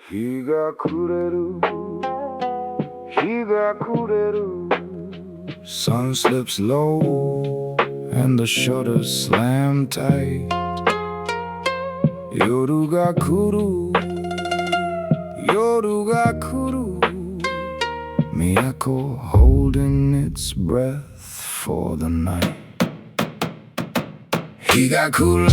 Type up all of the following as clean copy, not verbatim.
日が暮れる日が暮れる Sun slips low and the shutters slam tight 夜が来る夜が来る Miyako holding its breath for the night 日が暮れる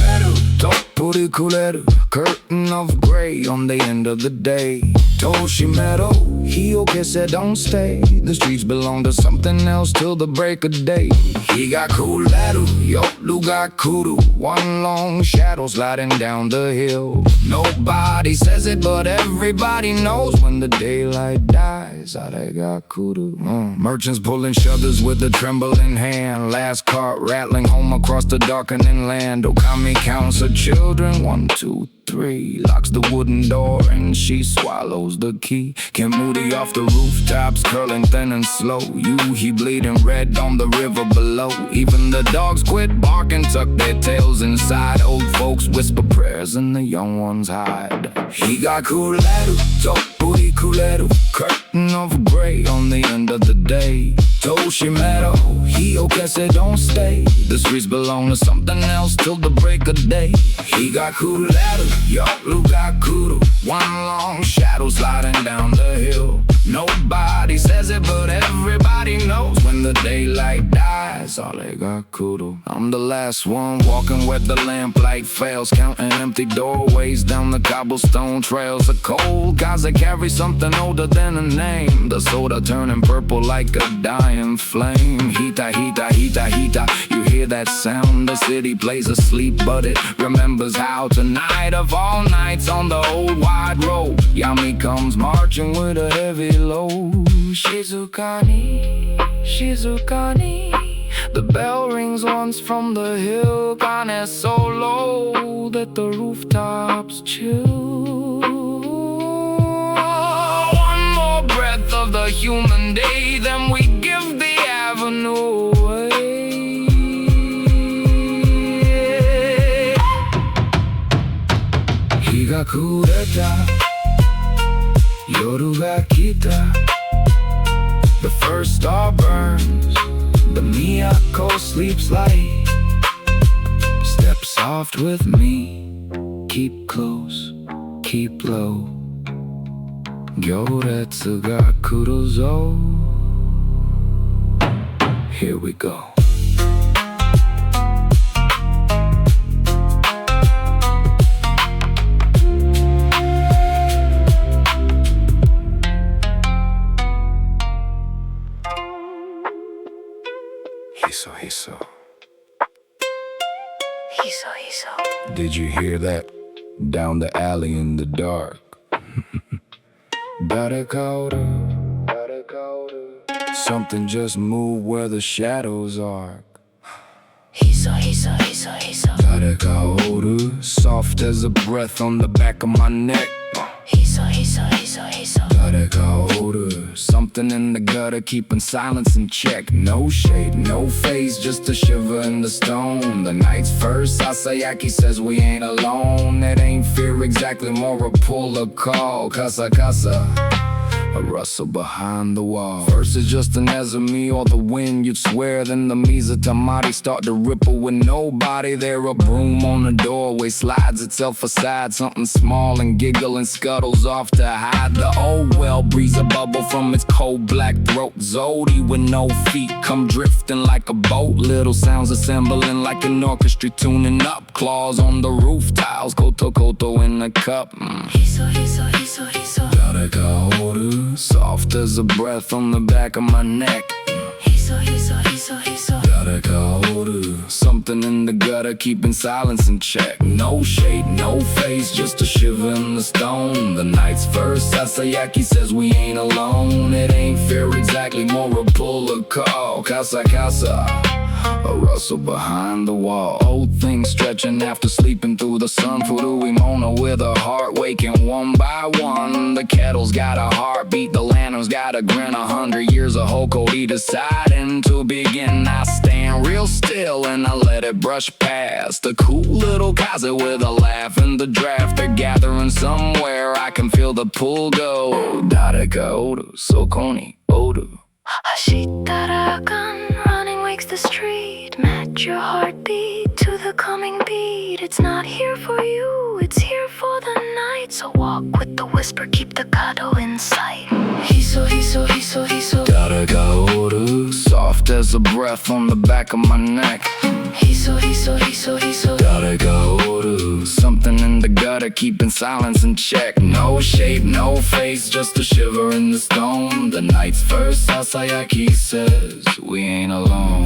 とっぷり暮れる Curtain of gray on the end of the day Toshimero, Hioke said don't stay The streets belong to something else till the break of day Higakureru, yoru ga kuru One long shadow sliding down the hill Nobody says it but everybody knows When the daylight dies, aregakuru Merchants pulling shutters with a trembling hand Last cart rattling home across the darkening land Okami counts her children, 1, 2, 3 Locks the wooden door and she swallows the key Kemuri off the rooftops, curling thin and slow He bleeding red on the river below Even the dogs quit barking, tuck their tails inside Old folks whisper prayers and the young ones hide Higakureru, toppuri kureru Curtain of gray on the end of the day Toshimero, Hioke said don't stay The streets belong to something else till the break of day Higakureru, yoru ga kuru One long shadow sliding down the hill Nobody says it but everybody knows When the daylight dies, aregakuru I'm the last one walking where the lamplight fails Counting empty doorways down the cobblestone trails The cold guys that carry something older than a name The soda turning purple like a dying flame Hita, hita, hita, hita You hear that sound, the city plays asleep But it remembers how tonight of all nights On the old wide road Yami comes marching with a heavy load Shizukani, Shizukani The bell rings once from the hill Gone so low that the rooftops chill One more breath of the human day Then we give the avenue away Higakureta Yoru ga kita The first star burns The Miyako sleeps light Step soft with me Keep close, keep low Gyoretsu ga kuru zo Here we go Hiso, hiso. Hiso, hiso. Did you hear that? Down the alley in the dark. Something just moved where the shadows are. Hiso, hiso, hiso, hiso. Soft as a breath on the back of my neck. Hiso, hiso, hiso, hiso. Something in the gutter keeping silence in check. No shade, no face, just a shiver in the stone. The night's first, Sasayaki says we ain't alone. It ain't fear exactly, more a pull a call. Kasa kasa, a rustle behind the wall. First it's just an Ezumi or the wind, you'd swear. Then the Miza Tamari start to ripple with nobody there. A broom on the doorway slides itself aside. Something small and giggle and scuttles off to hide. The old well breathes a bubble from its cold black throat. Zodi with no feet come drifting like a boat. Little sounds assembling like an orchestra tuning up. Claws on the roof tiles, koto koto in the cup. Hiso, hiso, hiso, hiso. Soft as a breath on the back of my neck. Hiso, hiso, hiso, hiso. Something in the gutter keeping silence in check. No shade, no face, just a shiver in the stone. The night's first, Sasayaki says we ain't alone. It ain't fear exactly, more a pull a call. Kasa kasa, a rustle behind the wall. Old things stretching after sleeping through the sun. Furui Mona with her heart waking one by one. The kettle's got a heartbeat, the lantern's got a grin. 100 years of Hokori deciding to begin. I stand real still and I let it brush past. A cool little kaze with a laugh in the draft. They're gathering somewhere, I I can feel the pull go. Dareka oru, soko ni oru. 走ったらあかん Running wakes the street Match your heartbeat to the coming beat It's not here for you, it's here for the night So walk with the whisper, keep the cuddle in sight Hiso, hiso, hiso, hiso Dareka oru, soft as a breath on the back of my neck. Hiso, hiso, hiso, hiso Dareka oru, something in the gutter keeping silence in check. No shape, no face, just a shiver in the stone. The night's first Hyakki says we ain't alone.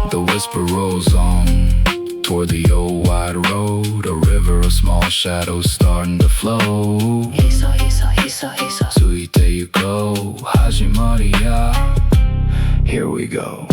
The whisper rolls on toward the old wide road. A river of small shadows starting to flow. Hiso, hiso, hiso, hiso ついてゆこう始まりや Here we go.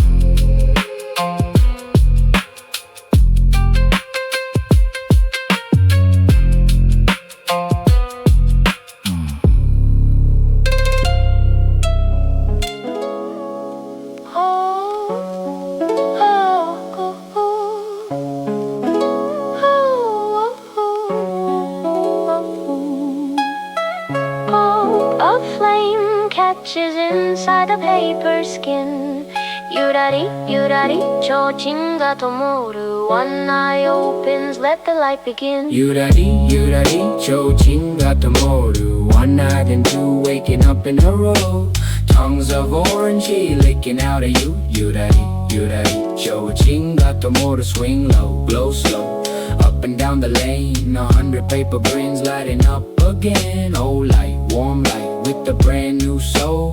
A flame catches inside the paper skin. Yurari, yurari, chochin ga tomoru. One eye opens, let the light begin. Yurari, yurari, chochin ga tomoru. One night and two waking up in a row. Tongues of orangey licking out of you. Yurari, yurari, chochin ga tomoru. Swing low, glow slow. Up and down the lane, 100 paper grins lighting up again. Oh light, warm light with the brand new soul.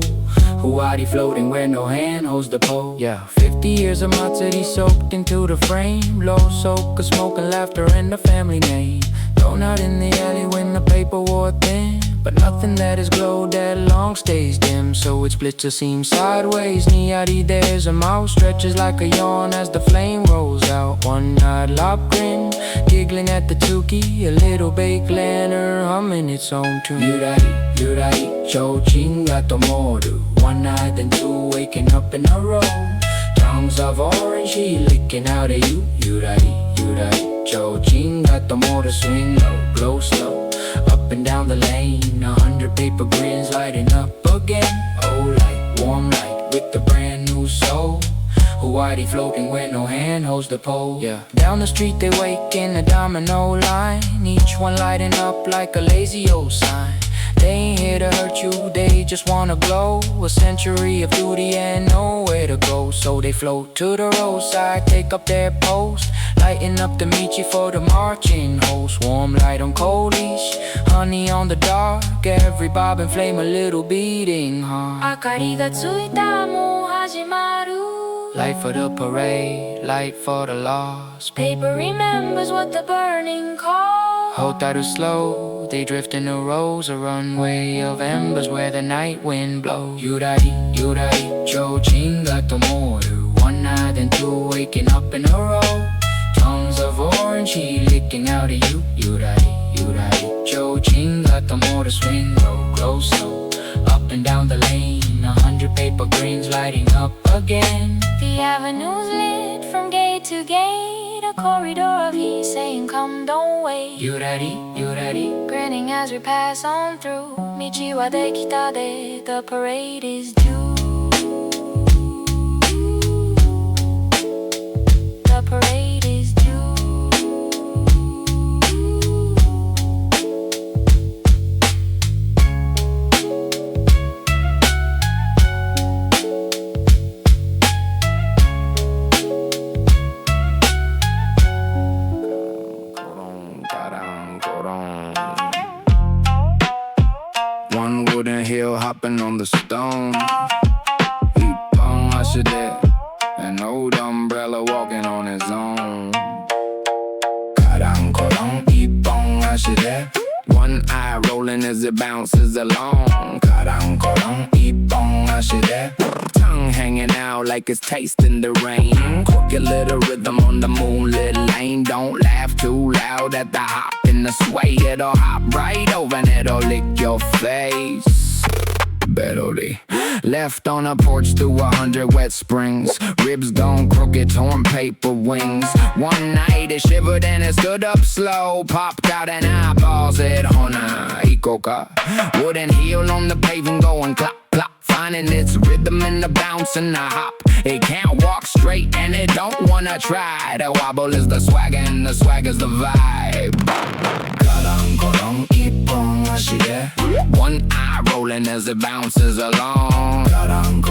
Hawaii floating where no hand holds the pole. Yeah, 50 years of Matsuri soaked into the frame. Low soak of smoke and laughter and the family name. Thrown out in the alley when the paper wore thin. But nothing that has glowed that long stays dim. So it splits a seam sideways. Niyari, there's a mouth stretches like a yawn as the flame rolls out. One-eyed lop grin, giggling at the tuki. A little baked lantern humming its own tune. Yurari, yurari, chochin ga tomoru. One night and two waking up in a row. Tongues of orangey licking out of you. Yurari, yurari, chochin ga tomoru. Swing low, glow slow. Up and down the lane, 100 paper grins lighting up again. Oh light, warm light with the brand new soul. Hawaii floating where no hand holds the pole. Yeah. Down the street they wake in a domino line. Each one lighting up like a lazy old sign. They ain't here to hurt you, they just wanna glow. A century of duty and nowhere to go. So they float to the roadside, take up their post. Lighting up the Michi for the marching host. Warm light on cold leash, honey on the dark. Every bob and flame a little beating heart. 明かりがついたもう始まる Light for the parade, light for the lost. Paper remembers what the burning calls. Hold tight or slow, they drift in a rose. A runway of embers where the night wind blows. Yurari, yurari, chochin ga tomoru. One night and two waking up in a row. Tongues of orangey licking out of you. Yurari, yurari, chochin ga tomoru. Swing low, glow slow. Up and down the lane, 100 paper greens lighting up again. The avenue's lit from gate to gate. A corridor of heat saying come don't wait. Yurari, yurari, Grinning as we pass on through. Michi wa dekita de, the parade is due. The parade is due. One wooden hill hopping on the stone. Ippon hashide, an old umbrella walking on his own. Karan koron, ippon hashide. One eye rolling as it bounces along. Karan koron, ippon ashide. Tongue hanging out like it's tasting the rain. Crooked little rhythm on the moonlit lane. Don't laugh too loud at the hop in the sway. It'll hop right over and it'll lick your face. Battery. Left on a porch through 100 wet springs. Ribs gone crooked, torn paper wings. One night it shivered and it stood up slow. Popped out an eyeball, said Hona Ikoka. Wooden heel on the pavement going clop, clop. Finding its rhythm in the bounce and the hop. It can't walk straight and it don't wanna try. The wobble is the swagger and the swagger's the vibe. Karang ipong ashide. One eye rolling as it bounces along. Karang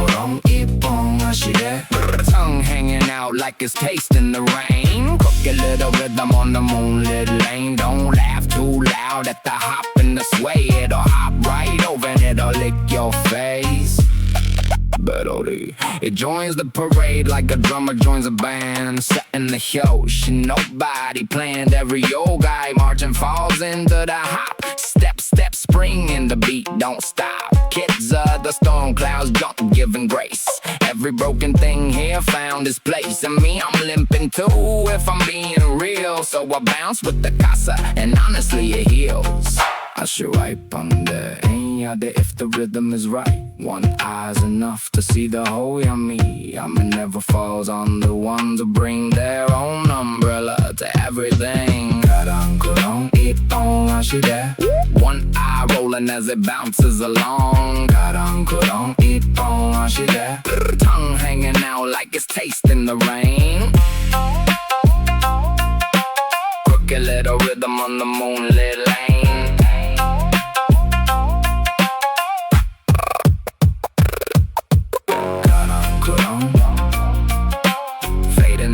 ipong ashide. Tongue hanging out like it's tasting the rain. Crooked little rhythm on the moonlit lane. Don't laugh too loud at the hop and the sway. It'll hop right over and it'll lick your face. Battery. It joins the parade like a drummer joins a band. Setting the show, nobody planned. Every yokai marching falls into the hop. Step, step, spring and the beat don't stop. Kids of the storm clouds don't giving grace. Every broken thing here found its place. And me, I'm limping too if I'm being real. So I bounce with the casa and honestly it heals. I should wipe on the if the rhythm is right. One eye's enough to see the whole yummy. It never falls on the ones who bring their own umbrella to everything. One eye rolling as it bounces along. Tongue hanging out like it's tasting the rain. Crooked little rhythm on the moonlit lane.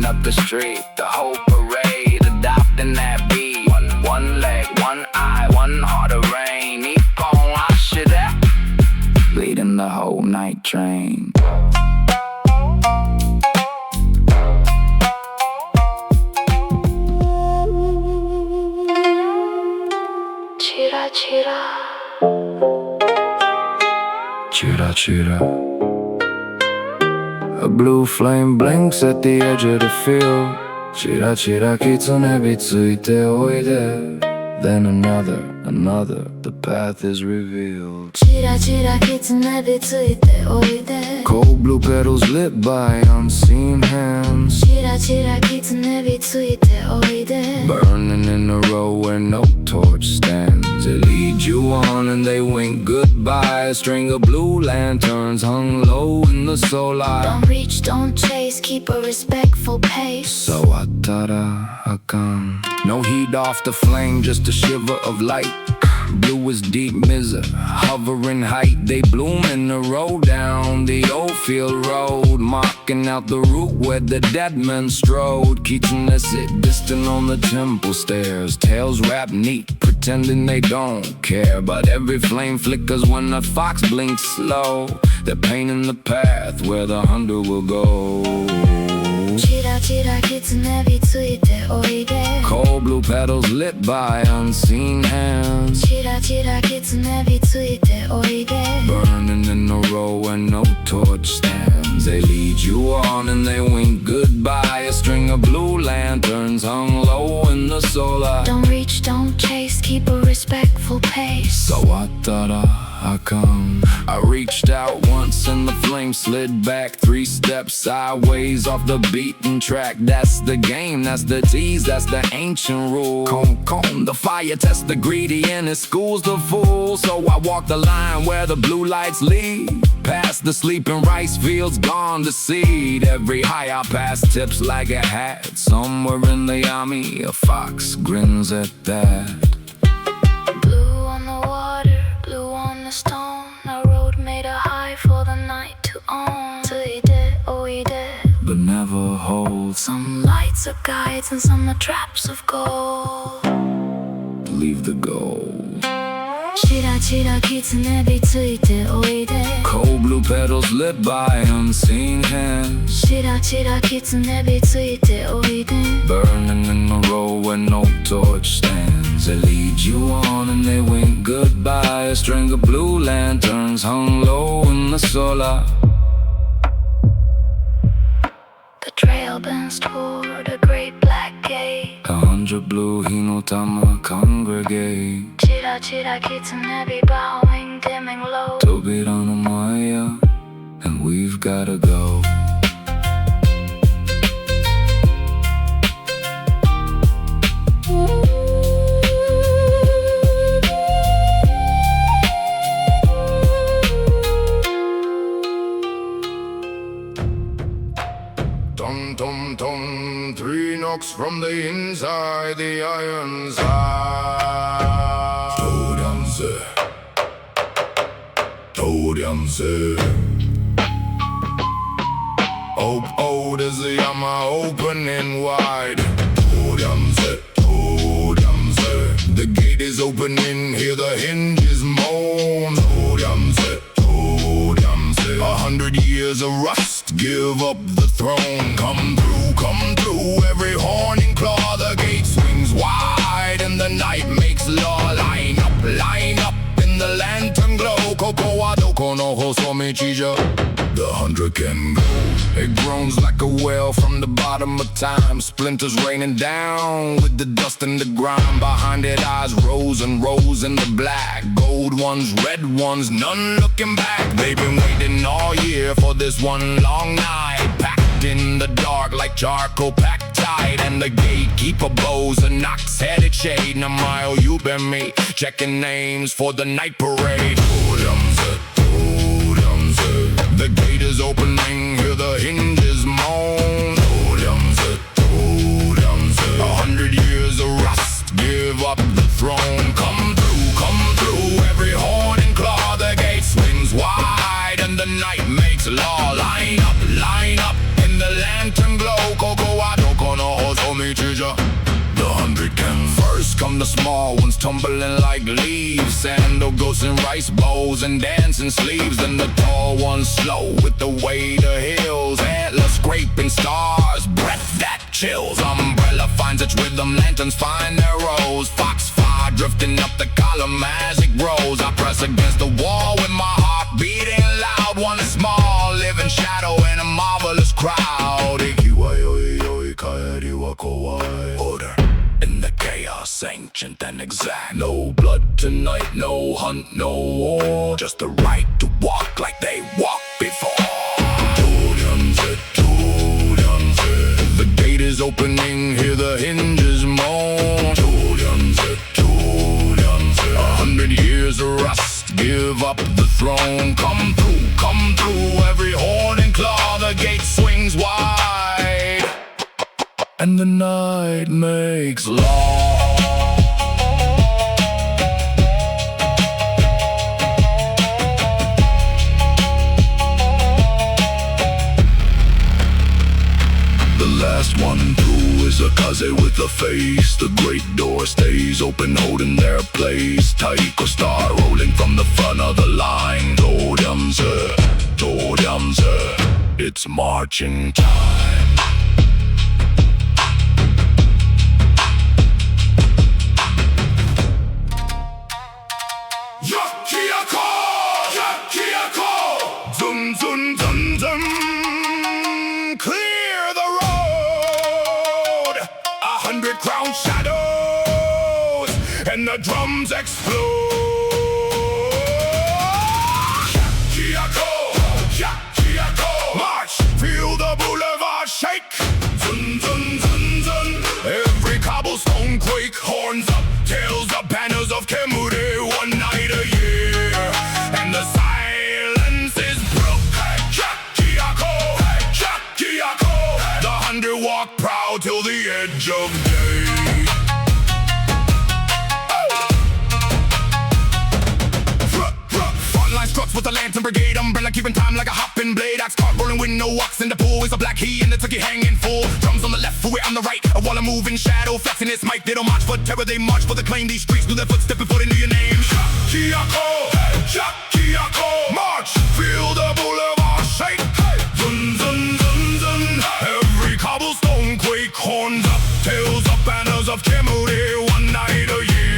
Up the street, the whole parade adopting that beat. One leg, one eye, one heart of rain. Ippon ashide, leading the whole night train. Chira chira, chira chira. A blue flame blinks at the edge of the field. Chira chira kitsune bitsuite oide. Then another, the path is revealed. chira chira kitsune bitsuite oide. Cold blue petals lit by unseen hands. Chira chira kitsune bitsuite oide. Burning in a row where no torch stands. They lead you on and they wink goodbye. A string of blue lanterns hung low in the solar. Don't reach, don't chase, keep a respectful pace. So atara akan. No heat off the flame, just a shiver of light. Blue is deep miser, hovering height. They bloom in a row down the old field road, marking out the route where the dead men strode. Kitsune sit distant on the temple stairs, tails wrapped neat, pretending they don't care. But every flame flickers when a fox blinks slow. They're painting the path where the hunter will go. Chira chira kitsune bitsuite oide. Cold blue petals lit by unseen hands. Chira chira kitsune bitsuite oide. Burning in a row where no torch stands. They lead you on and they wink goodbye. A string of blue lanterns hung low in the solar. Don't reach, don't chase, keep a respectful pace. So atara akan. I reached out once and the flame slid back 3 steps sideways off the beaten track. That's the game, that's the tease, that's the ancient rule. Comb, the fire tests the greedy and it schools the fool. So I walk the line where the blue lights lead. Past the sleeping rice fields, gone to seed. Every high I pass tips like a hat. Somewhere in the army, a fox grins at that. Blue on the water, blue on the stone. A road made a high for the night to own. Tsuide, oide. But never hold. Some lights are guides and some are traps of gold. Leave the gold. Chira chira kitsune bitsuite oide. Cold blue petals lit by unseen hands. Chira chira kitsune bitsuite oide. Burning in a row where no torch stands. They lead you on and they wink goodbye. A string of blue lanterns hung low in the solar. The trail bends toward a great black gate. 100 blue hinotama congregate. 치라치라 기침내비 bowing, dimming low. Tobiranamaya, and we've gotta go. Tum tum tum, 3 knocks from the inside the iron side. 도량새, 도량새. Oh, oh, there's the Yama opening wide. 도량새, 도량새. The gate is opening, hear the hinges moan. 도량새, 도량새. 100 years of rust, give up the throne. Come through, every horn and claw. The gate swings wide and the night makes law. Line up in the lantern glow. Koko wa doko no hosomi chija. The 100 can go. It groans like a well from the bottom of time. Splinters raining down with the dust and the grime. Behind it eyes rows and rows in the black. Gold ones, red ones, none looking back. They've been waiting all year for this one long night. Packed in the dark like charcoal packed tight. And the gatekeeper bows and knocks headed shade. Namayo you been me, checking names for the night parade. The gate is opening, hear the hinges moan. 100 years of rust, give up the throne. Come through, every horn and claw. The gate swings wide and the night makes law. Line up in the lantern glow. Koko wa doko no hosomi chija. The 100 can first come the small ones tumbling like leaves. Sandal ghosts and rice bowls and dancing sleeves. Then the tall ones slow with the weight of hills. Antlers scraping stars, breath that chills. Umbrella finds its rhythm, lanterns find their rows. Foxfire drifting up the column as it grows. I press against the wall with my heart beating loud. One small living shadow in a marvelous crowd. Order in the chaos, ancient and exact. No blood tonight, no hunt, no war. Just the right to walk like they walked before. The gate is opening, hear the hinges moan. 100 years of rust, give up the throne. Come through, every horn and claw. The gate swings wide and the night makes law. The last one through is a kaze with a face. The great door stays open, holding their place. Taiko star rolling from the front of the line. Toryamse, it's marching time. Zum zum zum zum. Clear the road. 100 crown shadows and the drums explode. March, feel the boulevard shake. Zun zun zun zun. Every cobblestone quake. Horns up, tails up, banners of Kemure. One night a year, and the silence is broke. The 100 walk proud till the edge of day. Frontline struts with the lantern brigade. Umbrella keeping time like a hopping blade. Axe cart rolling with no walks in the pool. Is a black key and the turkey hanging full. Drums on the left, fooey on the right. A wall of moving shadow, flexing its mic. They don't march for terror, they march for the claim. These streets knew their footsteps before they knew your name. March, feel the boulevard shake. Zun zun zun zun. Cobblestone quake, horns up, tails up, banners of Kemuri. One night a year,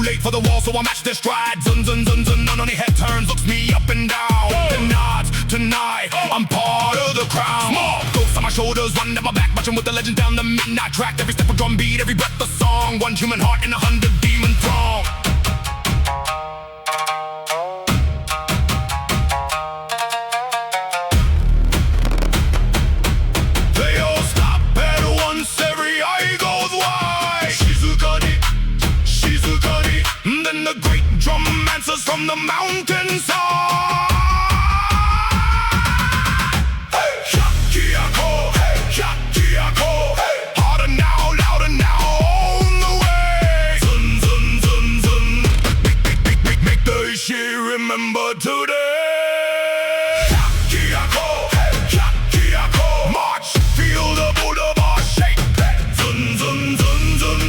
late for the wall, so I match their stride. Zun zun zun zun, none on the head turns, looks me up and down. The nods, tonight, I'm part of the crowd. Small ghosts on my shoulders, run down my back, marching with the legend down the midnight track. Every step a drum beat, every breath a song. One human heart in 100 demon throng. They all stop at once, every eye goes wide. Shizukani, then the great drum answers from the mountainside. Harder now, louder now, on the way. Zun, zun, zun, zun. Make the Ishi remember today. Hyakki, march, feel the boulevard shake. Zun, zun, zun, zun.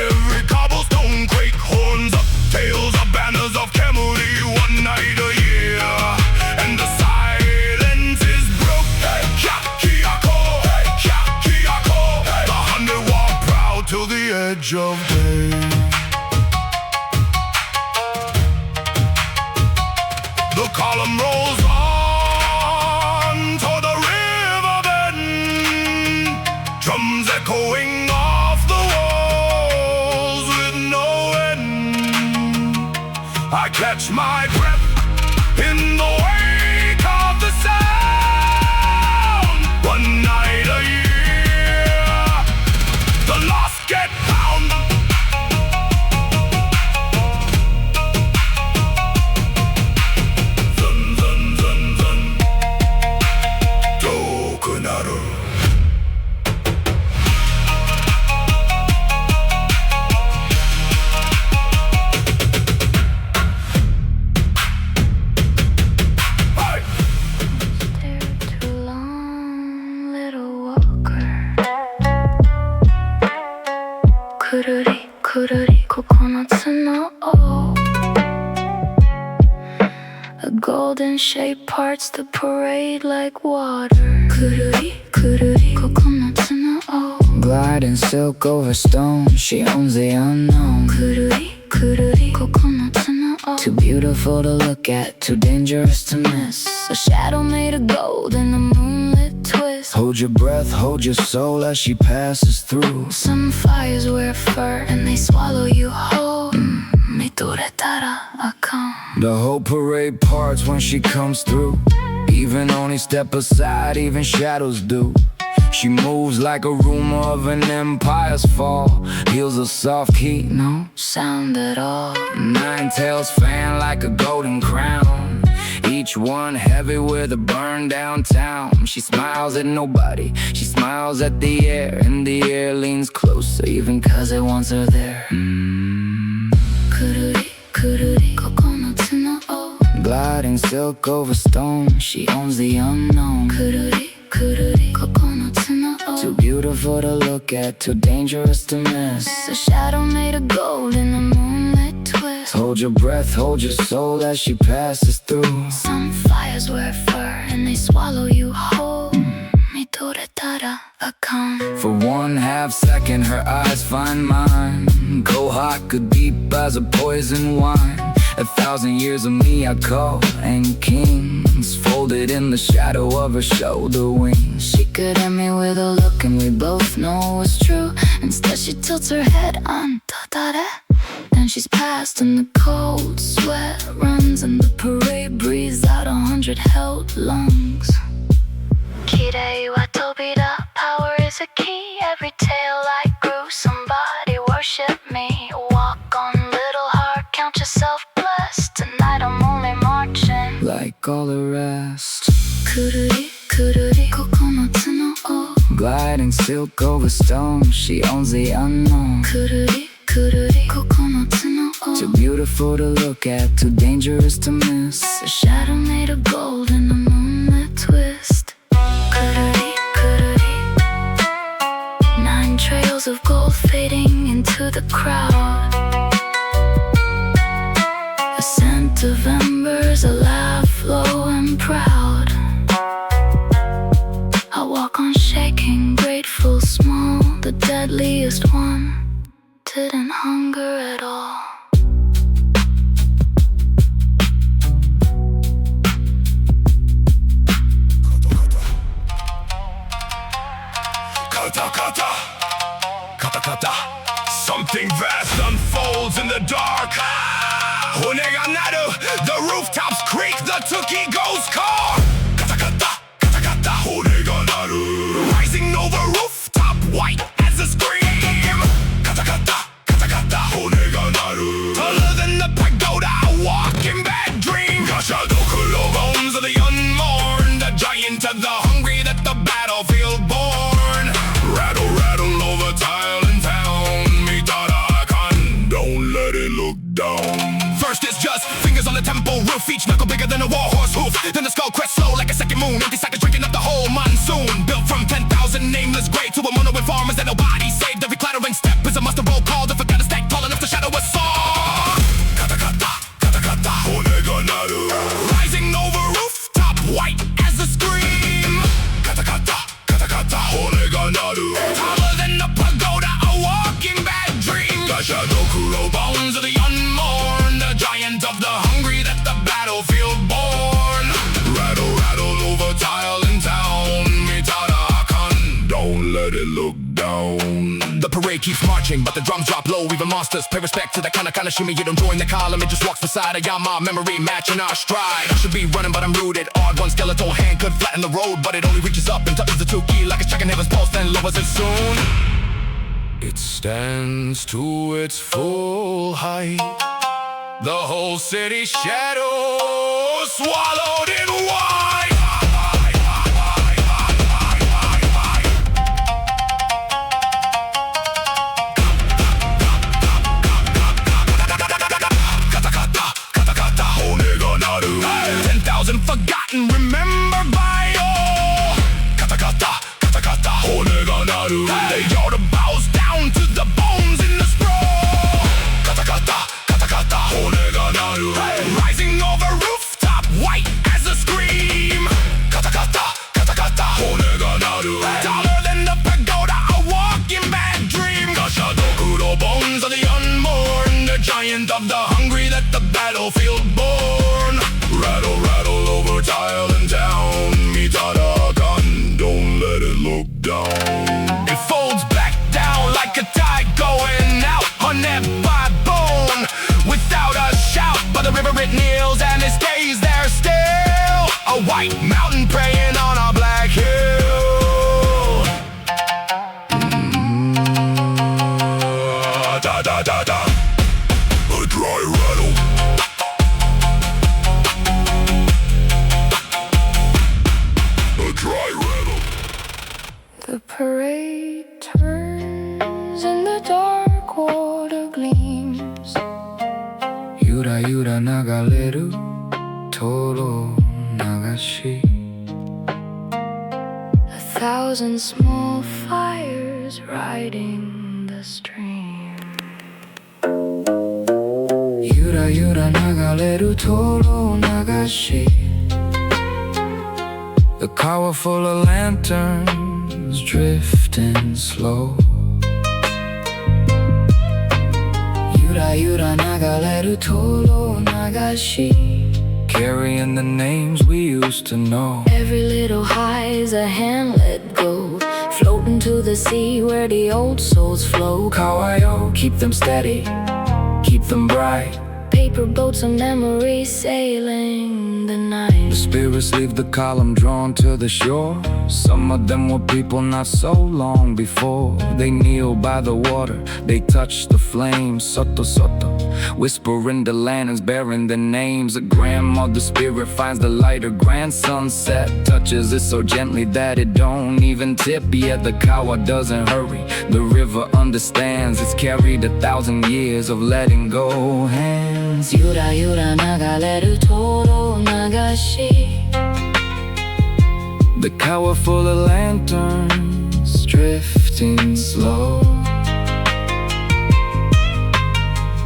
Every cobblestone quake, horns up, tails up, banners of Kemuri. One night a year, and the silence is broke. The 100 walk proud till the edge of day. The column rolls on toward the river bend, drums echoing off the walls with no end. I catch my breath in the wake of the sound. One night a year, the lost get found. Zun, zun, zun, zun. Tokunaru. Hey! Stare too long, little walker. Kururi, kururi, coconuts no o. A golden shape parts the parade like water. Kururi, kururi, coconuts no o. Gliding silk over stone, she owns the unknown. Kururi, kururi, coconuts no o. Too beautiful to look at, too dangerous to miss. A shadow made of gold in a moonlit twist. Hold your breath, hold your soul as she passes through. Some fires wear fur and they swallow you whole. Mitoretara akan. The whole parade parts when she comes through. Even only step aside, even shadows do. She moves like a rumor of an empire's fall. Heels a soft key, no Sound at all. Nine tails fan like a golden crown. Each one heavy with a burn downtown. She smiles at nobody, she smiles at the air. And the air leans closer, even cause it wants her there. Kururi, kururi, coconuts no o. Gliding silk over stone, she owns the unknown. Kururi, kururi, coconuts no o. Too beautiful to look at, too dangerous to miss. A shadow made of gold in a moonlit twist. Hold your breath, hold your soul as she passes through. Some fires wear fur and they swallow you whole. Mitoretara akan. For 1/2 second her eyes find mine. Cold hot, could deep as a poison wine. 1,000 years of Miyako and kings folded in the shadow of her shoulder wings. She could hit me with a look and we both know it's true. Instead she tilts her head on Totare. Then she's past and the cold sweat runs. And the parade breathes out 100 held lungs. Kirei wa tobira, power is a key. Every tale I grew, somebody worship me. Walk on little heart, count yourself blessed. Tonight I'm only marching Like all the rest. Kururi, kururi, coconuts no o. Gliding silk over stone, she owns the unknown. Kururi, kururi, coconuts no o. Too beautiful to look at, too dangerous to miss. A shadow made of gold in a moonlit twist. Kururi, kururi. 9 trails of gold fading into the crowd. A scent of embers, a laugh low and proud. I walk on shaking, grateful, small. The deadliest one didn't hunger at all. kata. Something vast unfolds in the dark. Hunega naru, the rooftops creak, the tuki goes car. Kata kata, kata kata, hunega naru. Rising over rooftop, white as a scream. Kata kata, kata kata, hunega naru. Taller than the pagoda, a walking bad dream. Gashadoku bones of the unmourned, the giant of the hungry that the battlefield born. Rattle, rattle over tile and town. Mitada kan, don't let it look down. First is just fingers on the temple roof, each knuckle bigger than a warhorse hoof. Then the skull crest slow like a second moon, empty seconds drinking up the whole monsoon. Built from 10,000 nameless grave to a mono with farmers that nobody saved. Every clattering step is a muster roll call that forgot to stack tall enough to shadow a saw. Kata kata, kata kata, hunega naru. Rising over rooftop, white as a scream. Kata kata, kata kata, hunega naru. Taller than a pagoda, a walking bad dream. Gashadoku bones of the unmourned, the giant of the hungry that the battlefield born. Rattle, rattle over tile in town. Mitada kan, don't let it look down. The parade keeps marching, but the drums drop low. Even monsters pay respect to that kind of shimmy. You don't join the column, it just walks beside a Yama. Memory matching our stride. I should be running, but I'm rooted. Odd one skeletal hand could flatten the road, but it only reaches up and touches the tuki like it's checking heaven's pulse, then lowers it soon. It stands to its full height. The whole city shadow swallowed in white. Kata kata, kata kata, hunega naru. 10,000 forgotten, remembered by all. Kata kata, kata kata, hunega naru. They all the bows down to the bones in the sprawl. Kata kata, kata kata, hunega naru. Rising over rooftop, white as a scream. Kata kata, kata kata, hunega naru. Taller than the pagoda, a walking bad dream. Gashadoku bones of the unmourned, the giant of the hungry that the battlefield born. Rattle, rattle over tile and town. Mitada kan, don't let it look down. It folds back down like a tide going out on that by bone. Without a shout, by the river it kneels and it stays there still. A white mountain praying on a black hill. Da da da da. A dry rattle. A dry rattle. The parade turns and the dark water gleams. Yura yura nagareru toro nagashi. 1,000 small fires riding the stream. Yura yura nagareru toro nagashi. The car were full of lanterns drifting slow. Yura yura nagareru toro nagashi. Carrying the names we used to know. Every little high is a hand let go, floating to the sea where the old souls flow. Kawaii-o, keep them steady, keep them bright. Paper boats of memory sailing the night. The spirits leave the column drawn to the shore. Some of them were people not so long before. They kneel by the water, they touch the flames. Soto soto, whispering the lanterns bearing their names. A grandmother spirit finds the light, her grandson set touches it so gently that it don't even tip. Yet the kawa doesn't hurry, the river understands. It's carried 1,000 years of letting go hands. Yura yura nagareru toro nagashi. The kawa full of lanterns drifting slow.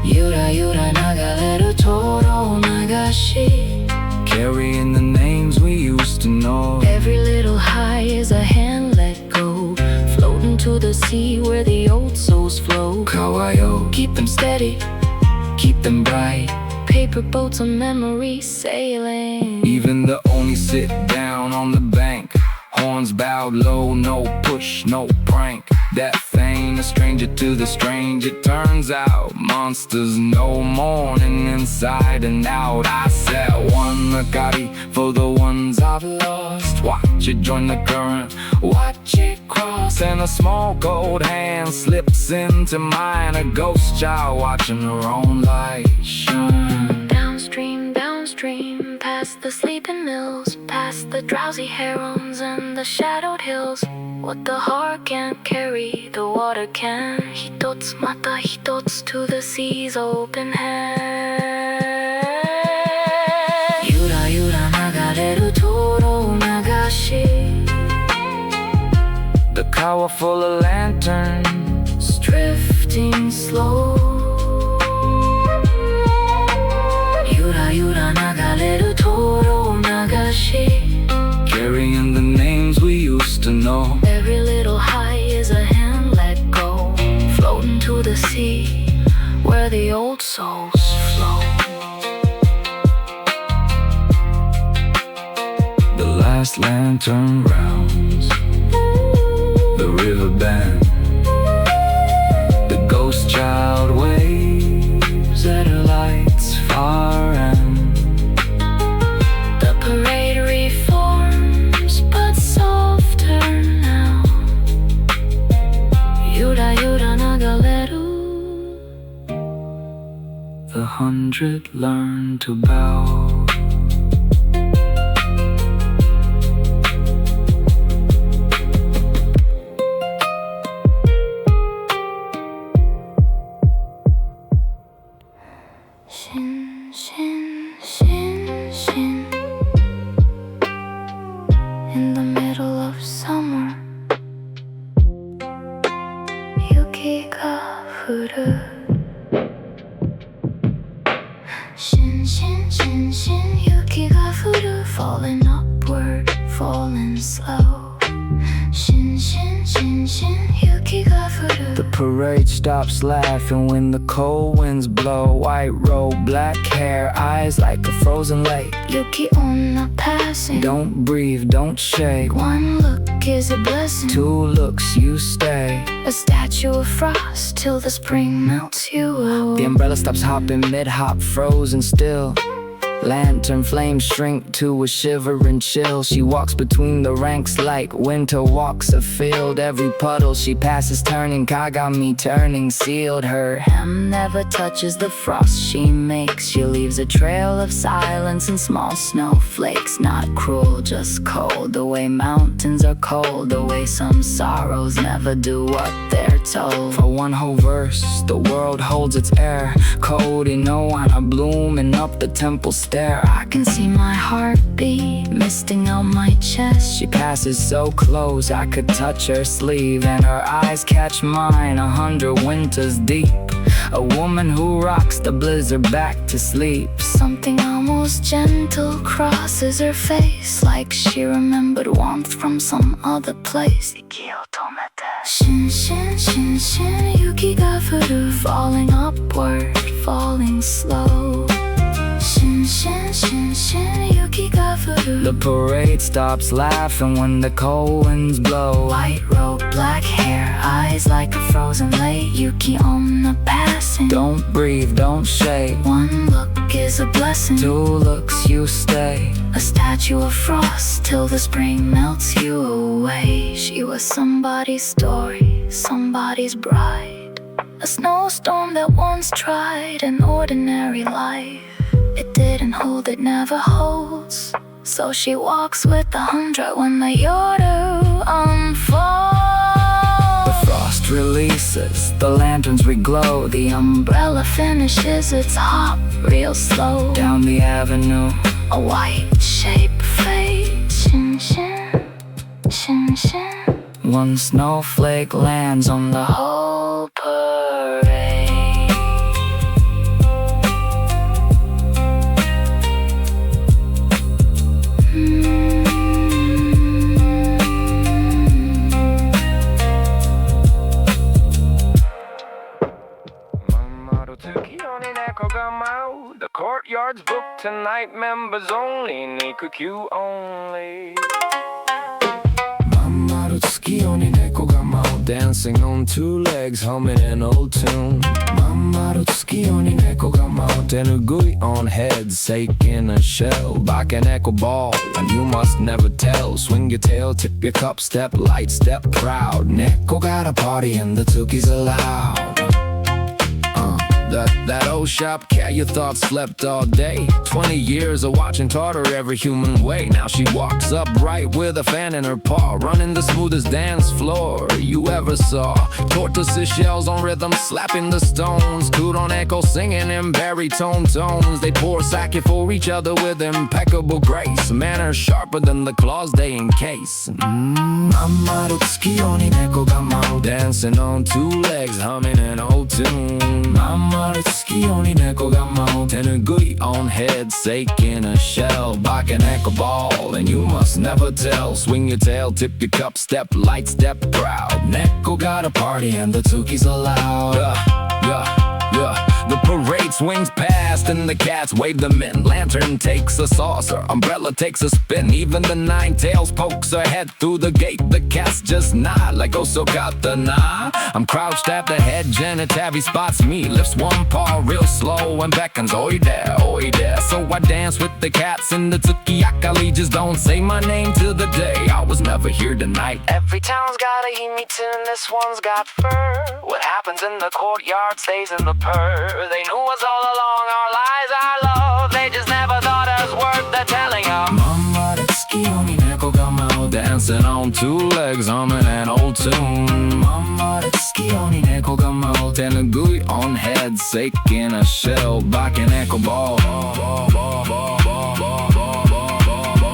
Yura yura nagareru toro nagashi. Carrying the names we used to know. Every little high is a hand let go, floating to the sea where the old souls flow. Kawaii-o, Keep them steady, keep them bright. paper boats of memory sailing. Even the only sit down on the bank, horns bowed low, no push, no prank. That thing a stranger to the strange. It turns out monsters no mourning inside and out. I set one Makari for the ones I've lost. Watch it join the current, watch it cross, and a small gold hand slips into mine. A ghost child watching her own light shine. Downstream, downstream, past the sleeping mills, past the drowsy herons and the shadowed hills. What the heart can't carry, the water can. Hitotsu mata hitotsu to the sea's open hand. Yura yura nagareru toro nagashi. The car full of lanterns, Drifting slow. Yura yura nagareru toro nagashi. carrying the names we used to know. Every little high is a hand let go, floating to the sea where the old souls flow. The last lantern rounds the river bend. The ghost child waves at her light's far end. The parade reforms, but softer now. Yura yura nagaleru. The 100 learn to bow. Shin, shin, shin, shin. In the middle of summer, yuki ga furu. Shin, shin, shin, shin, yuki ga furu. Falling upward, falling slow. Shin, shin, shin, shin, yuki ga furu. The parade stops laughing when the cold winds blow. White robe, black hair, eyes like a frozen lake. Yuki on the passing. Don't breathe, don't shake. One look is a blessing. Two looks, you stay. A statue of frost till the spring melts you away. The umbrella stops hopping mid-hop, frozen still. Lantern flames shrink to a shivering chill. She walks between the ranks like winter walks a field. Every puddle she passes turning, Kagami turning, sealed. Her hem never touches the frost she makes. She leaves a trail of silence and small snowflakes. Not cruel, just cold. The way mountains are cold, the way some sorrows never do what they're told. For one whole verse, the world holds its air. Cold Inoana blooming up the temple stair. I can see my heartbeat misting out my chest. She passes so close I could touch her sleeve, and her eyes catch mine 100 winters deep. A woman who rocks the blizzard back to sleep. Something almost gentle crosses her face, like she remembered warmth from some other place. Shin, shin, shin, shin, yuki ga furu. Falling upward, falling slow. Shin, shin, shin, shin, yuki ga furu. The parade stops laughing when the cold winds blow. White robe, black hair, eyes like a frozen lake. Yuki on the passing. Don't breathe, don't shake. One look is a blessing. Two looks, you stay. A statue of frost till the spring melts you away. She was somebody's story, somebody's bride. A snowstorm that once tried an ordinary life. It didn't hold, it never holds. So she walks with 100 when the yoru unfolds. The frost releases, the lanterns reglow. The Umbrella finishes its hop real slow. down the avenue, A white shape fades. Shin, shin, shin, shin. one snowflake lands on the Whole parade. The courtyard's booked tonight, members only, Nikuku only. まんまる月夜に猫が舞う dancing on two legs, humming an old tune. Mamaru tsuki oni neko ga mao, tenugui on head, sake in a shell, bak an echo ball, and you must never tell. Swing your tail, tip your cup, step light, step proud. Neko got a party and the tsuki's allowed. That old shop cat you thought slept all day. 20 years of watching taught her every human way. Now she walks upright with a fan in her paw, running the smoothest dance floor you ever saw. Tortoise shells on rhythm, slapping the stones. Coot on echo, singing in baritone tones. They pour sake for each other with impeccable grace. Manners sharper than the claws they encase. Mamaru tsuki oni neko ga mao, dancing on two legs, humming an old tune. Mamaru tsuki oni neko ga mao, tenugui on head, sake in a shell, bak an echo ball, and you must never tell. Swing your tail, tip your cup, step light, step proud. Neko got a party and the tsuki's allowed. The parade swings past and the cats wave them in. Lantern takes a saucer, umbrella takes a spin. Even the nine tails pokes her head through the gate. The cats just nod like Oso kata na. I'm crouched at the head, Janitavi spots me, lifts one paw real slow and beckons, oi there, oi there. So I dance with the cats in the tsuki akali. Just don't say my name till the day I was never here tonight. Every town's got a himi-tune, this one's got fur. What happens in the courtyard stays in the purr. They knew us all along, our lies, our love. They just never thought us worth the telling of. Mamaru tsuki oni neko ga mao, dancing on two legs, humming an old tune. Mamaru tsuki oni neko ga mao, tenugui on head, sake in a shell, bak an echo ball.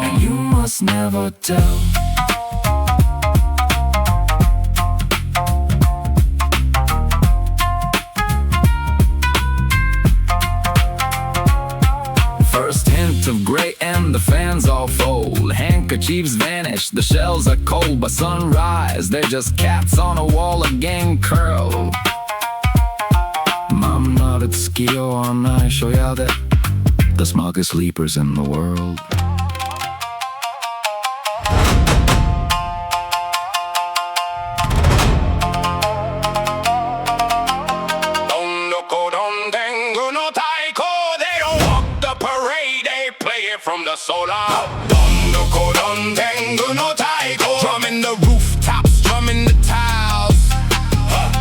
And you must never tell. First hint of gray and the fans all fold. Handkerchiefs vanish, the shells are cold. By sunrise, they're just cats on a wall, a gang curl. Mamaru tsuki o anai shoyade, the smartest sleepers in the world. From the solar, Dondoko don Tengu no taiko, drumming the rooftops, drumming the tiles.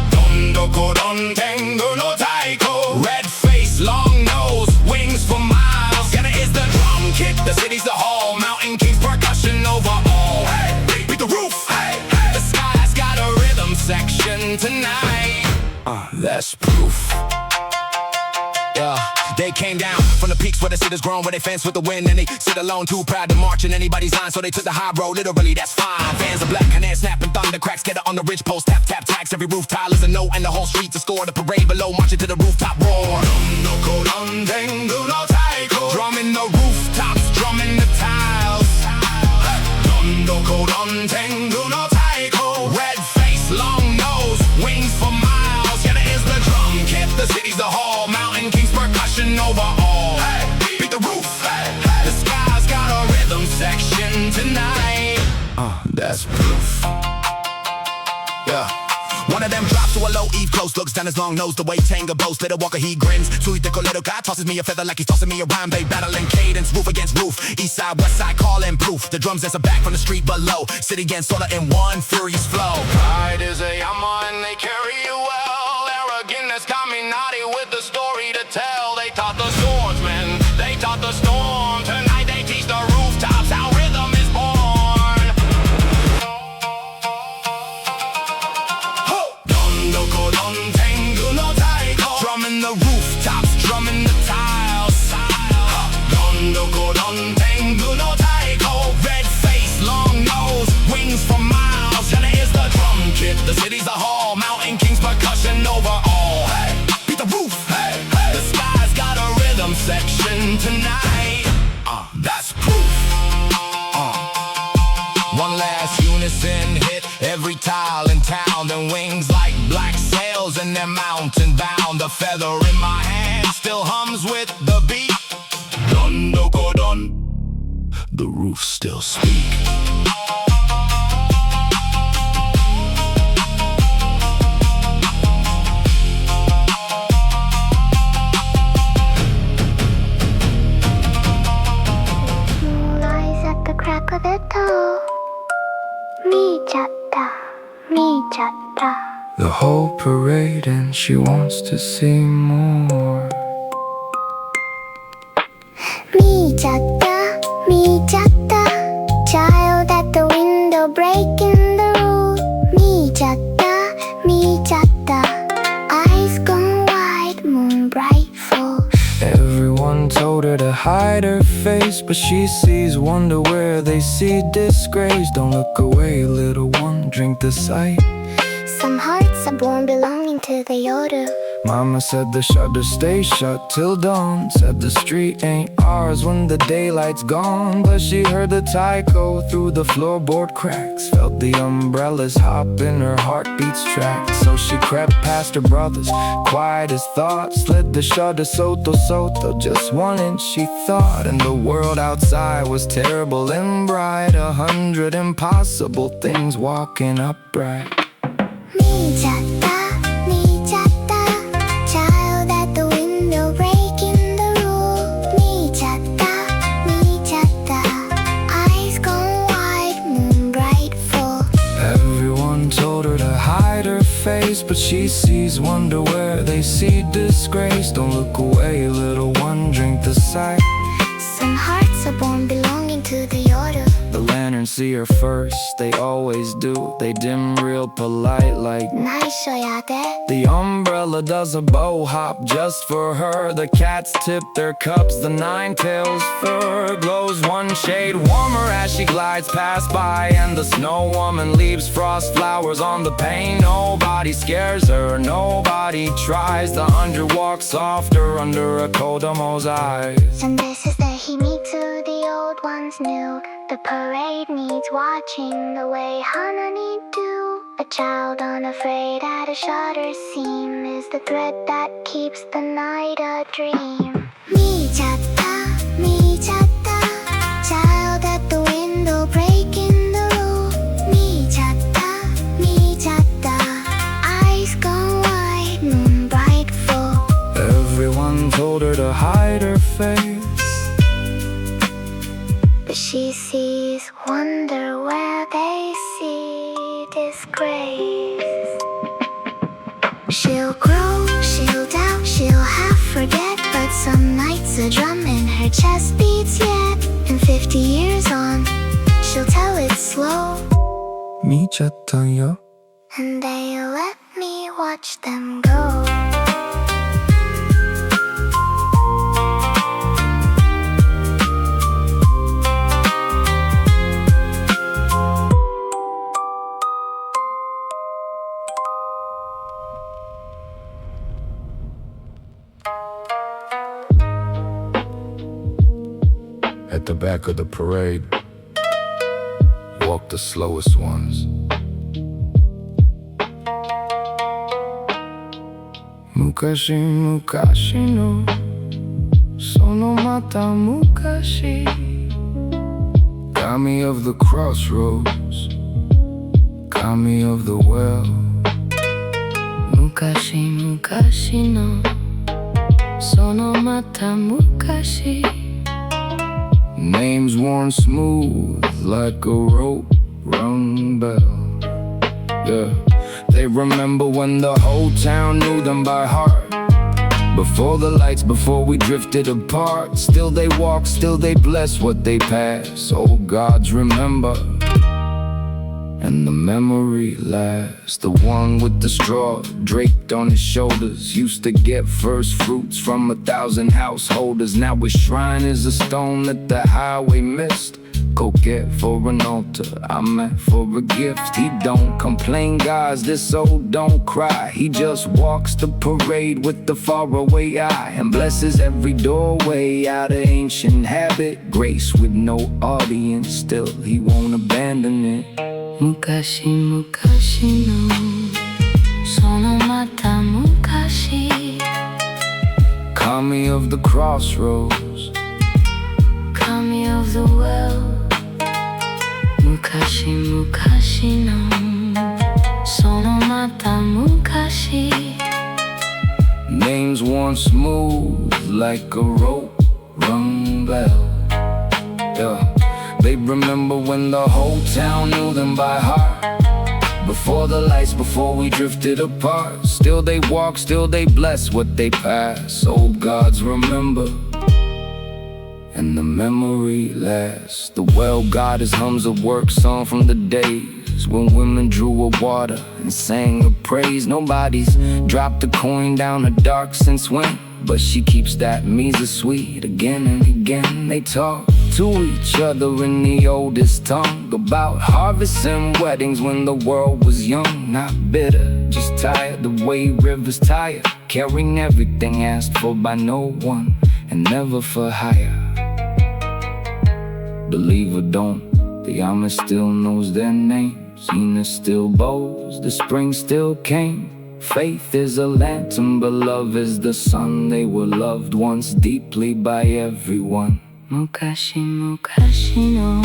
Dondoko don Tengu no taiko, red face, long nose, wings for miles. Gonna is the drum kit, the city's the hall, Mountain King's percussion over all. Hey, beat the roof. Hey, hey. The sky's got a rhythm section tonight. That's proof. Yeah. They came down from the peaks where the city's grown, where they fence with the wind, and they sit alone, too proud to march in anybody's line, so they took the high road, literally, that's fine. Fans of black, hands snapping, thunder cracks, get it on the ridge post, tap, tap, tax, every roof tile is a note, and the whole street's a score, the parade below, marching to the rooftop roar. Drumming the rooftops, drumming the tiles. Red face, long nose, wings for miles, yeah, that is the drum kit, the city's the hall, Mountain King's percussion over all. Hey, beat the roof. Hey, hey. The sky's got a rhythm section tonight. That's proof. Yeah. One of them drops to a low Eve close, looks down his long nose the way Tengu boasts. Little Walker he grins, Suiteko little guy tosses me a feather like he's tossing me a rhyme. They battling cadence, roof against roof, east side, west side, calling proof. The drums answer back from the street below, city against solar in one furious flow. Pride is a yama and they carry you well. Arrogance got me naughty with the story to tell. They taught the swordsman, they taught the storm. Tonight they teach the rooftops how rhythm is born. Dondoko don Tengu no taiko, drumming the rooftops, drumming the tiles. Dondoko don Tengu no taiko, red face, long nose, wings for miles. Jana is the drum kit, the city's the hall, Mountain King's percussion over all. Hey, beat the roof. Hey, hey. The sky's got a rhythm section tonight. That's proof. One last unison hit, every tile in town, then wings like black sails and they're mountain bound. The feather in my hand still hums with the beat. Dondoko don, the roofs still speak. the whole parade, and she wants to see more. 見ちゃった見ちゃった Child at the window breaking the rule 見ちゃった見ちゃった Eyes gone wide moon bright full Everyone told her to hide her face, but she sees wonder where they see disgrace. Don't look away, little one, drink the sight. Some hearts are born belonging to the Yoru Mama said the shutters stay shut till dawn. Said the street ain't ours when the daylight's gone. But she heard the taiko through the floorboard cracks. Felt the umbrellas hop in her heartbeat's track. So she crept past her brothers, quiet as thought. Slid the shutter soto soto, just one inch she thought. And the world outside was terrible and bright. 100 impossible things walking upright. 見ちゃった見ちゃった Child at the window breaking the rule 見ちゃった見ちゃった Eyes gone wide moon bright full Everyone told her to hide her face, but she sees wonder where they see disgrace. Don't look away, little one, drink the sight. Some hearts are born belonging to the Yoru The lanterns see her first, they always do. They dim real polite like 内緒やで The umbrella does a bow hop just for her. The cats tip their cups, the nine tails fur glows one shade warmer as she glides past by. And the snow woman leaves frost flowers on the pane. Nobody scares her, nobody tries. The under walks softer under a Kodomo's eyes. And this is the Himitsu the old ones knew The parade needs watching the way Hanani do A child unafraid at a shutter seam Is the thread that keeps the night a dream 見ちゃった見ちゃった Child at the window breaking the rule 見ちゃった見ちゃった Eyes gone wide moon bright full Everyone told her to hide her face, But she sees wonder where they see disgrace She'll grow, she'll doubt, she'll half forget But some nights a drum in her chest beats yet And 50 years on, she'll tell it slow 見ちゃったよ And they let me watch them go At the back of the parade walk the slowest ones. Mukashi mukashi no sono mata mukashi Kami of the crossroads, Kami of the well. Mukashi mukashi no sono mata mukashi Names worn smooth like a rope rung bell. Yeah, they remember when the whole town knew them by heart. Before the lights, before we drifted apart. Still they walk, still they bless what they pass. Oh gods, remember. And the memory lasts. The one with the straw draped on his shoulders used to get first fruits from 1,000 householders. Now his shrine is a stone that the highway missed. Coquette for an altar, I'm at for a gift. He don't complain, guys, this old don't cry. He just walks the parade with the faraway eye and blesses every doorway out of ancient habit. Grace with no audience, still he won't abandon it. Mukashi mukashi no sono mata mukashi Kami of the crossroads, Kami of the well Mukashi mukashi no sono mata mukashi names worn smooth like a rope rung bell. Yeah, they remember when the whole town knew them by heart. Before the lights, before we drifted apart. Still they walk, still they bless what they pass. Old gods remember, and the memory lasts. The well goddess hums a work song from the days when women drew a water and sang a praise. Nobody's dropped a coin down a dark since when, but she keeps that Misa sweet. Again and again they talk to each other in the oldest tongue about harvests and weddings when the world was young. Not bitter, just tired the way rivers tire, carrying everything asked for by no one and never for hire. Believe or don't, the Amish still knows their names. Enos still bows, the spring still came. Faith is a lantern, but love is the sun. They were loved once deeply by everyone. Mukashi mukashi no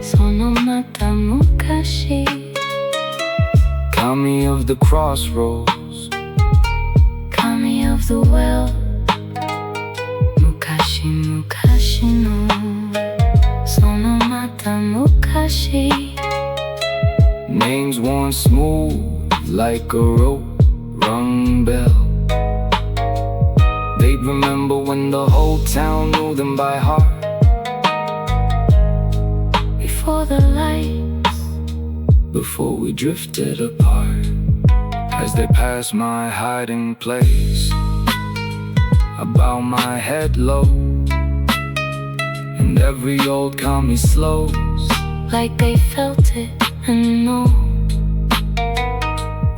sono mata mukashi. Kami of the crossroads, Kami of the well. Mukashi mukashi no sono mata mukashi. names worn smooth like a rope rung bell. They'd remember when the whole town knew them by heart. Before the lights, Before we drifted apart, as they passed my hiding place, I bow my head low, and every old kami slows, like they felt it and know.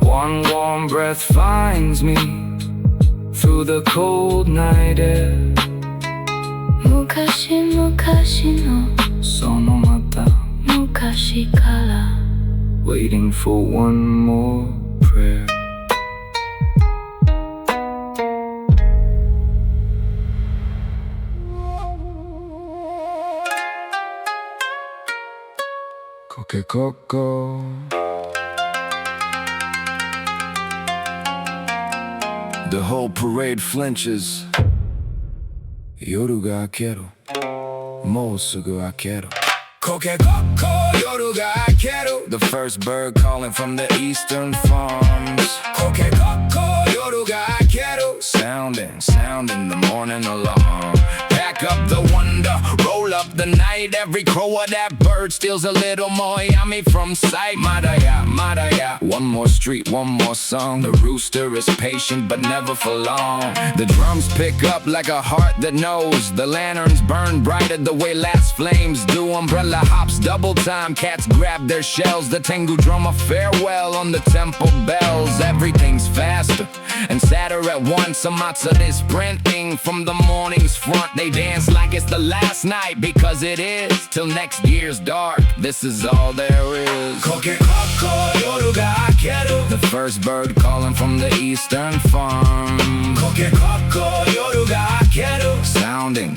One warm breath finds me through the cold night air. Mukashi mukashi no Sono mata, mukashi kara. waiting for one more prayer. Kokekoko. The whole parade flinches. Yoru ga akeru, mou sugu akeru. Kokekoko, yoru ga akeru. The first bird calling from the eastern farms. Kokekoko, yoru ga akeru. Sounding the morning alarm. Pack up the wonder, roll up the night. Every crow of that bird steals a little more yummy from sight. Madaya, madaya. One more street, one more song. The rooster is patient but never for long. The drums pick up like a heart that knows. The lanterns burn brighter the way last flames do. Umbrella hops double time, cats grab their shells. The Tengu drum a farewell on the temple bells. Everything's faster and sadder at once. Amatsu is sprinting from the morning's front. They dance like it's the last night, because it is, till next year's dark. This is all there is. Kokekoko, yoru ga akeru. The first bird calling from the eastern farm. Kokekoko, yoru ga akeru. Sounding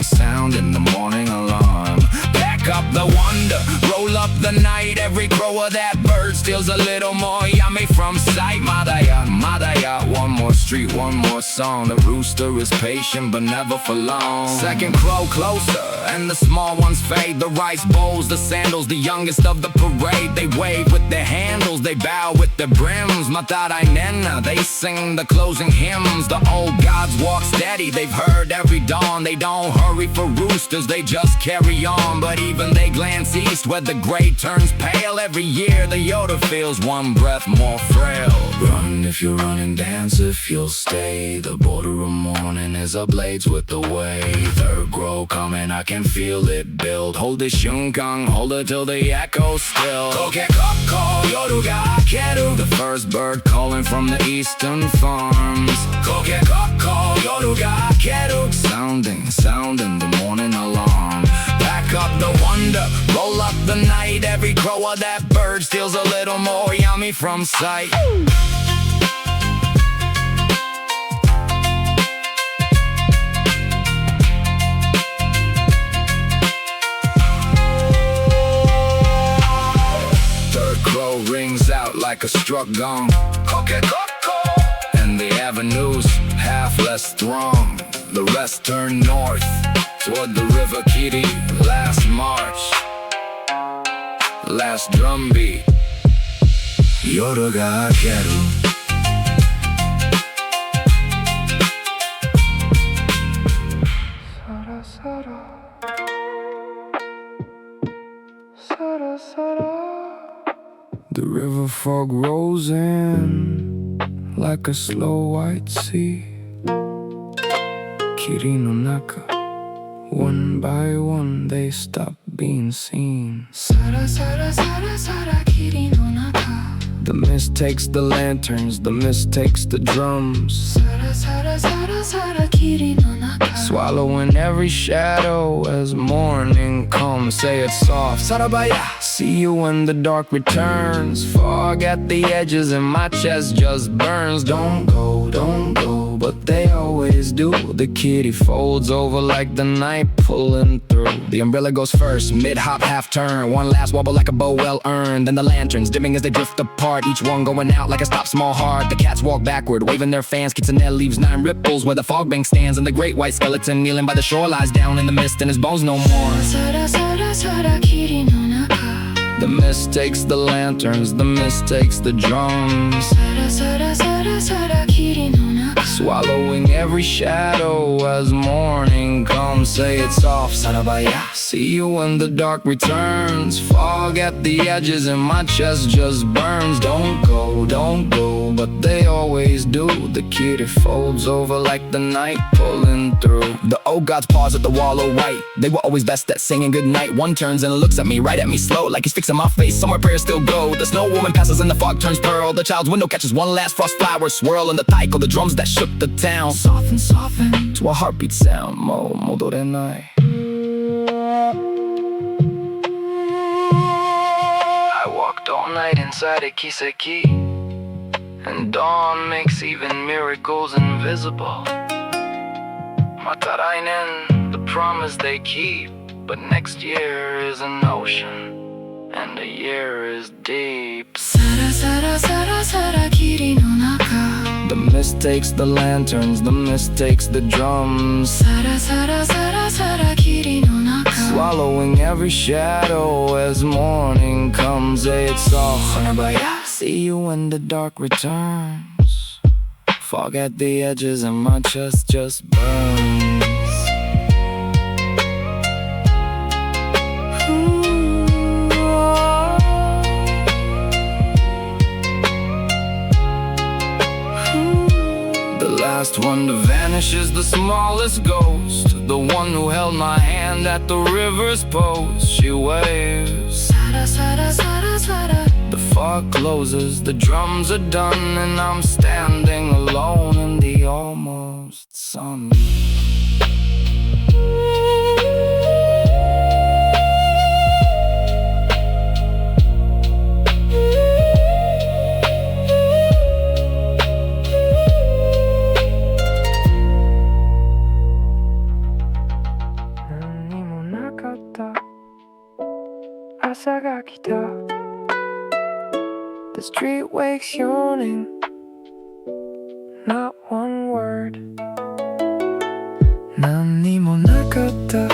the morning alarm. Pack up the wonder, roll up the night. Every crow of that bird steals a little more yummy from sight. Madaya, madaya. One more street, one more song. The rooster is patient but never for long. Second crow closer and the small ones fade. The rice bowls, the sandals, the youngest of the parade. They wave with their handles, they bow with their brims. Matarai nena, they sing the closing hymns. The old gods walk steady, they've heard every dawn. They don't hurry for roosters, they just carry on. But even they glance east where the gray turns pale. Every year the Yoda feels one breath more frail. Run if you're running, dance if you'll stay. The border of morning is ablaze with the way. Third grow coming, I can feel it build. Hold the shunkan, hold it till the echo's still. Kokekoko, yoru ga akeru. The first bird calling from the eastern farms. Kokekoko, yoru ga akeru. Sounding the morning alarm. Pack up the wonder, roll up the night. Every crow of that bird steals a little more yummy from sight. Rings out like a struck gong. And the avenues half less throng. The rest turn north toward the river Kiri. Last march, last drumbeat. 夜が明けるThe river fog rolls in like a slow white sea. Kiri no naka, one by one they stop being seen. Sara sara sara sara kiri no naka. The mist takes the lanterns, the mist takes the drums. Sara sara sara sara kiri no naka. Swallowing every shadow as morning comes. Say it soft, sarabaya. See you when the dark returns. Fog at the edges and my chest just burns. Don't go, but they always do. The kitty folds over like the night pulling through. The umbrella goes first, mid-hop, half-turn. One last wobble like a bow well-earned. Then the lanterns dimming as they drift apart. Each one going out like a stop small heart. The cats walk backward, waving their fans. Kitsune leaves 9 ripples where the fog bank stands. And the great white skeleton kneeling by the shore lies down in the mist and his bones no more. Sara sara sara kiri no naka. The mist takes the lanterns, the mist takes the drums. Sara sara sara sara kiri no naka. Swallowing every shadow as morning comes. Say it soft, sarabaya. See you when the dark returns. Fog at the edges and my chest just burns. Don't go, but they always do. The kitty folds over like the night pulling through. The old gods pause at the wall of white. They were always best at singing goodnight. One turns and looks at me, right at me slow, like he's fixing my face. Somewhere prayers still go. The snow woman passes and the fog turns pearl. The child's window catches one last frost flower swirl. And the taiko, the drums that shook the town, soften to a heartbeat sound. Modorenai. I walked all night inside a kiseki, and dawn makes even miracles invisible. Matarainen, the promise they keep. But next year is an ocean, and a year is deep. Sara sara sara sara kiri no naka. The mist takes the lanterns, the mist takes the drums. Sara sara sara sara kiri no naka. Swallowing every shadow as morning comes. It's all hanabaya. See you when the dark returns. Fog at the edges and my chest just burns. Last one to vanish is the smallest ghost, the one who held my hand at the river's post. She waves. Sara sara sara sara. The fog closes, the drums are done, and I'm standing alone in the almost sun. The street wakes yawning, not one word. Nani mo nakatta,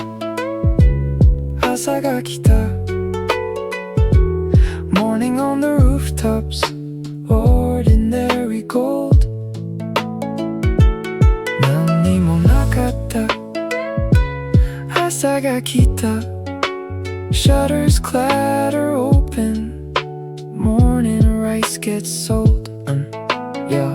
asa ga kita. Morning on the rooftops, ordinary gold. Nani mo nakatta, asa ga kita. Shutters clatter open, morning rice gets sold. Yeah.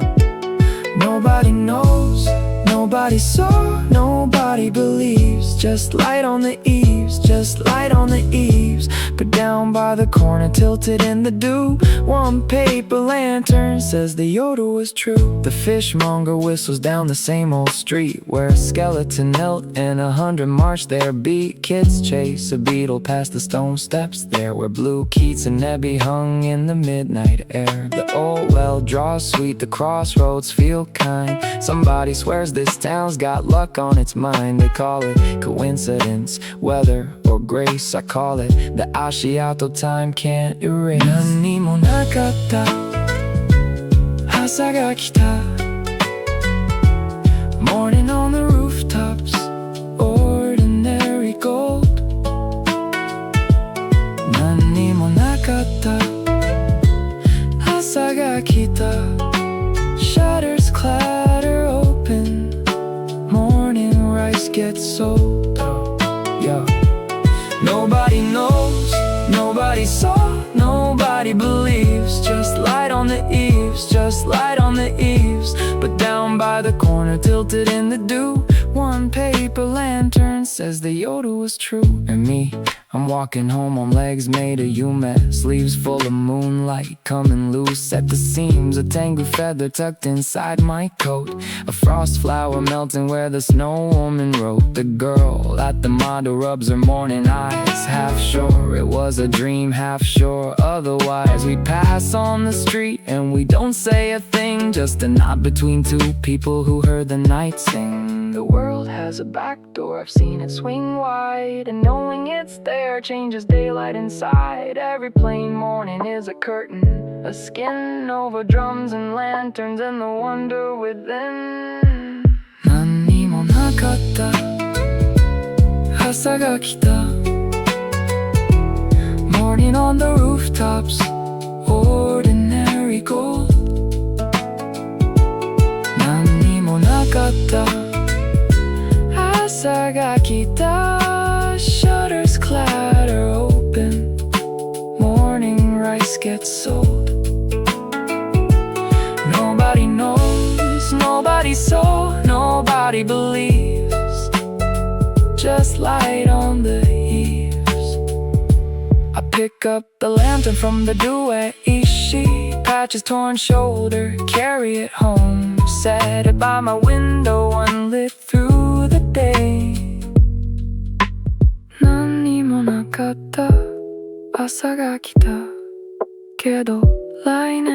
Nobody knows, nobody saw, nobody believes. Just light on the eaves, just light on the eaves. But down by the corner, tilted in the dew, one paper lantern says the yodel was true. The fishmonger whistles down the same old street, where a skeleton knelt and 100 marched their beat. Kids chase a beetle past the stone steps there, where blue Keats and Nebby hung in the midnight air. The old well draws sweet, the crossroads feel kind. Somebody swears this town's got luck on its mind. They call it coincidence, weather, or grace. I call it the Ashiato time can't erase. Nani mo nakatta, asa ga kita. Morning on the rooftops, ordinary gold. Nani mo nakatta, 朝が来た Shutters clatter open Morning rice gets sold Yeah. Nobody knows, nobody saw, nobody believes Just light on the eaves, just light on the eaves But down by the corner, tilted in the dew One paper lantern says the Yoda was true And me, I'm walking home on legs made of yume Sleeves full of moonlight coming loose at the seams A Tengu feather tucked inside my coat A frost flower melting where the snow woman wrote The girl at the model rubs her morning eyes Half sure it was a dream, half sure otherwise We pass on the street and we don't say a thing Just a nod between two people who heard the night sing The world has a back door, I've seen it swing wide And knowing it's there changes daylight inside Every plain morning is a curtain A skin over drums and lanterns And the wonder within 何にもなかった朝が来た Morning on the rooftops Ordinary gold 何にもなかった朝が来た Shutters clatter open Morning rice gets sold Nobody knows, nobody saw, nobody believes Just light on the eaves I pick up the lantern from the duet Ishi Patch his torn shoulder, carry it home Set it by my window, unlit through the day 何にもなかった朝が来たけど来年